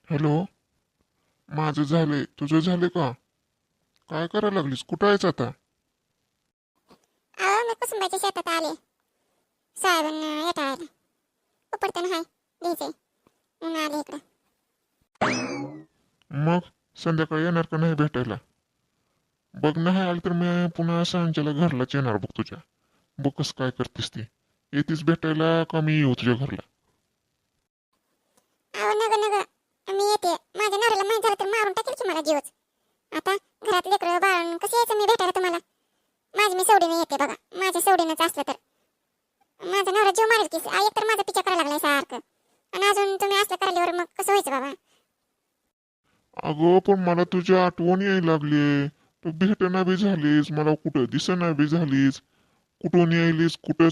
Hello. माझं झालंय, तुझं झाले का? काय करायला लागलीस? कुठं आहेस आता? अहो मी कुसुंबाच्या शेतात आले. सोयाबीन येटाळायला उपटतं हाय घ्यायचंय म्हणून आले इकडं. मग संध्याकाळी येणार का नाही भेटायला? बघ नाही आलं तर मी पुन्हा सांच्याला घरलाच येणार बघ तुझ्या. बघ कसं काय करतेस ती. येतीस भेटायला का मी येऊ तुझ्या घरला? अहो नग नग मी येते. माझ्या नवऱ्याला माहीत झालं तर मारून टाकेल की मला जीवच. आता घरात लेकरं बाळून कसं यायचं मी भेटायला तुम्हाला? माझी मी सवडीने येते बघा. माझ्या सवडीनंच असलं तर माझा नवरा जीव मारेल की. एक तर माझा पिछा करायला लागलाय सारखं, आणि अजून तुम्ही असलं करायल्यावर मग कसं व्हायचं बाबा? अगं पण मला तुझी आठवण यायला लागली. तू भेटना बी झालीस, मला कुठं दिसना बी झालीस. कुठून यायलीस, कुठं